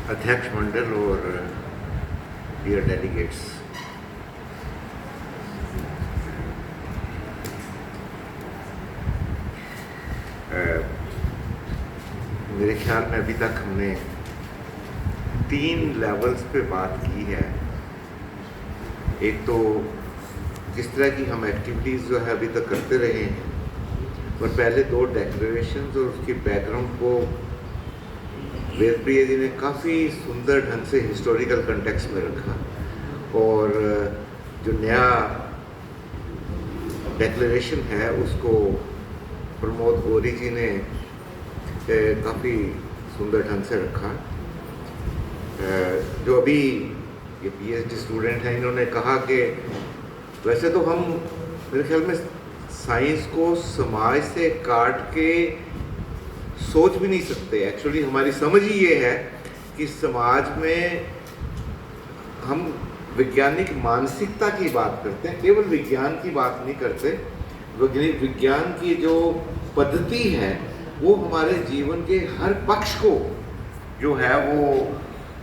अध्यक्ष मंडल और dear delegates, मेरे ख्याल में अभी तक हमने 3 लेवल्स पे बात की है। एक तो किस तरह की हम एक्टिविटीज़ जो है अभी तक करते रहे हैं, और पहले 2 डेक्लेरेशंस और उसकी बैकग्राउंड को वेदप्रिया जी ने काफ़ी सुंदर ढंग से हिस्टोरिकल कंटेक्स्ट में रखा, और जो नया डेक्लेरेशन है उसको प्रमोद गौरी जी ने काफ़ी सुंदर ढंग से रखा। जो अभी ये पीएचडी स्टूडेंट हैं, इन्होंने कहा कि वैसे तो हम मेरे ख्याल में साइंस को समाज से काट के सोच भी नहीं सकते। एक्चुअली हमारी समझ ही ये है कि समाज में हम वैज्ञानिक मानसिकता की बात करते हैं, केवल विज्ञान की बात नहीं करते। विज्ञान की जो पद्धति है वो हमारे जीवन के हर पक्ष को जो है वो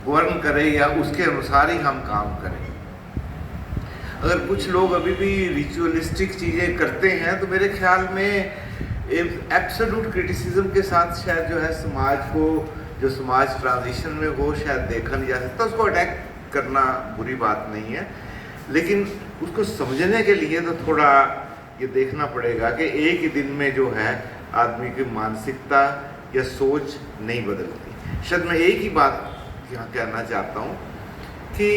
वर्ण करे या उसके अनुसार ही हम काम करें। अगर कुछ लोग अभी भी रिचुअलिस्टिक चीज़ें करते हैं तो मेरे ख्याल में एब्सोल्यूट क्रिटिसिज्म के साथ शायद जो है समाज को, जो समाज ट्रांजिशन में हो, शायद देखा नहीं जा सकता। उसको अटैक करना बुरी बात नहीं है, लेकिन उसको समझने के लिए तो थोड़ा ये देखना पड़ेगा कि एक ही दिन में जो है आदमी की मानसिकता या सोच नहीं बदलती। शायद मैं एक ही बात यहाँ कहना चाहता हूँ कि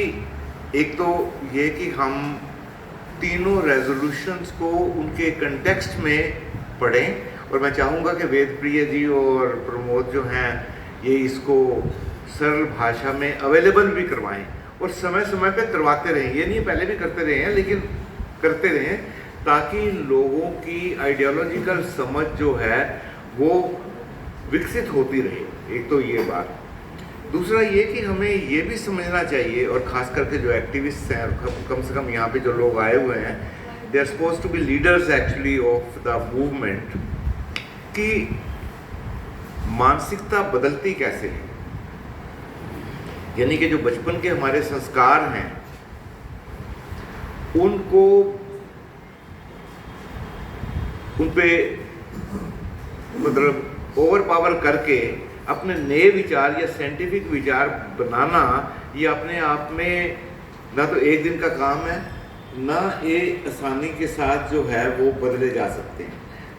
एक तो ये कि हम तीनों रेजोल्यूशंस को उनके कंटेक्स्ट में पढ़ें, और मैं चाहूँगा कि वेदप्रिया जी और प्रमोद जो हैं ये इसको सरल भाषा में अवेलेबल भी करवाएं, और समय समय पे करवाते रहें। ये नहीं पहले भी करते रहे हैं, लेकिन करते रहें ताकि लोगों की आइडियोलॉजिकल समझ जो है वो विकसित होती रहे। एक तो ये बात। दूसरा ये कि हमें ये भी समझना चाहिए, और ख़ास करके जो एक्टिविस्ट हैं, कम से कम यहाँ पे जो लोग आए हुए हैं, they are suppose to be leaders actually of the movement, कि मानसिकता बदलती कैसे है। यानी कि जो बचपन के हमारे संस्कार हैं उनको उन पे मतलब ओवर पावर करके अपने नए विचार या साइंटिफिक विचार बनाना, ये अपने आप में ना तो एक दिन का काम है, ना ये आसानी के साथ जो है वो बदले जा सकते हैं।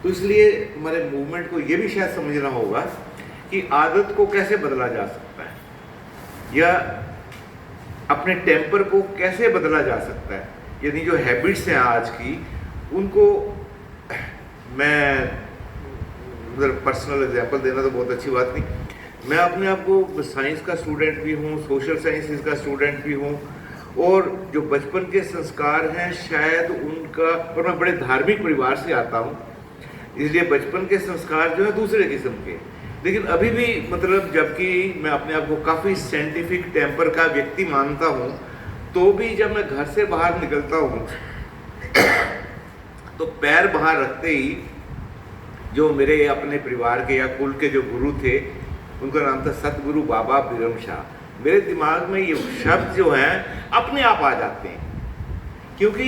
तो इसलिए हमारे मूवमेंट को ये भी शायद समझना होगा कि आदत को कैसे बदला जा सकता है, या अपने टेम्पर को कैसे बदला जा सकता है। यानी जो हैबिट्स हैं आज की, उनको मैं पर्सनल एग्जांपल देना तो बहुत अच्छी बात नहीं, मैं अपने आप को साइंस का स्टूडेंट भी हूँ, सोशल साइंसेस का स्टूडेंट भी हूँ, और जो बचपन के संस्कार हैं शायद उनका, और मैं बड़े धार्मिक परिवार से आता हूँ, इसलिए बचपन के संस्कार जो है दूसरे किस्म के। लेकिन अभी भी मतलब जबकि मैं अपने आप को काफ़ी साइंटिफिक टेम्पर का व्यक्ति मानता हूँ, तो भी जब मैं घर से बाहर निकलता हूँ तो पैर बाहर रखते ही जो मेरे अपने परिवार के या कुल के जो गुरु थे, उनका नाम था सतगुरु बाबा बिरम शाह, मेरे दिमाग में ये शब्द जो हैं अपने आप आ जाते हैं, क्योंकि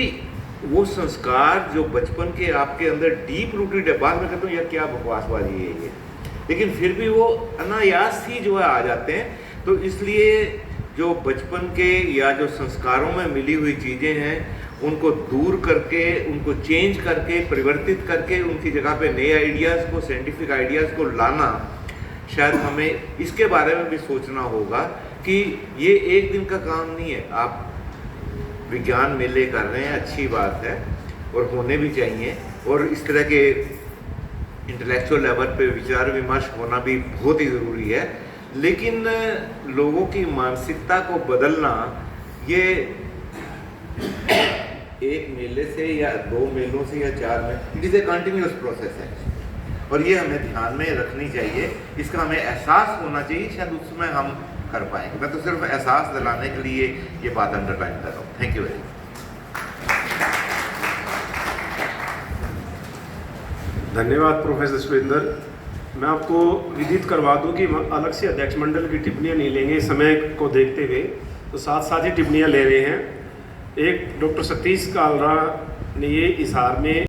वो संस्कार जो बचपन के आपके अंदर डीप रूटेड है। बाद में कहता हूँ यार क्या बकवासबाजी है ये, लेकिन फिर भी वो अनायास ही जो है आ जाते हैं। तो इसलिए जो बचपन के या जो संस्कारों में मिली हुई चीज़ें हैं उनको दूर करके, उनको चेंज करके, परिवर्तित करके उनकी जगह पे नए आइडियाज़ को, साइंटिफिक आइडियाज़ को लाना, शायद हमें इसके बारे में भी सोचना होगा कि ये एक दिन का काम नहीं है। आप विज्ञान मेले कर रहे हैं, अच्छी बात है, और होने भी चाहिए, और इस तरह के इंटेलेक्चुअल लेवल पे विचार विमर्श होना भी बहुत ही ज़रूरी है। लेकिन लोगों की मानसिकता को बदलना ये एक मेले से या 2 मेलों से या 4 में, it is a continuous process है, और ये हमें ध्यान में रखनी चाहिए। इसका हमें एहसास होना चाहिए, शायद उस समय हम कर पाएंगे। मैं तो सिर्फ एहसास दिलाने के लिए ये बात अंडरलाइन कर रहा हूँ। Thank you very much. धन्यवाद प्रोफेसर सुरेंद्र। मैं आपको विदित करवा दूं कि अलग से अध्यक्ष मंडल की टिप्पणियां नहीं लेंगे समय को देखते हुए, तो साथ साथ ही टिप्पणियां ले रहे हैं। एक डॉक्टर सतीश कालरा ने ये हिसार में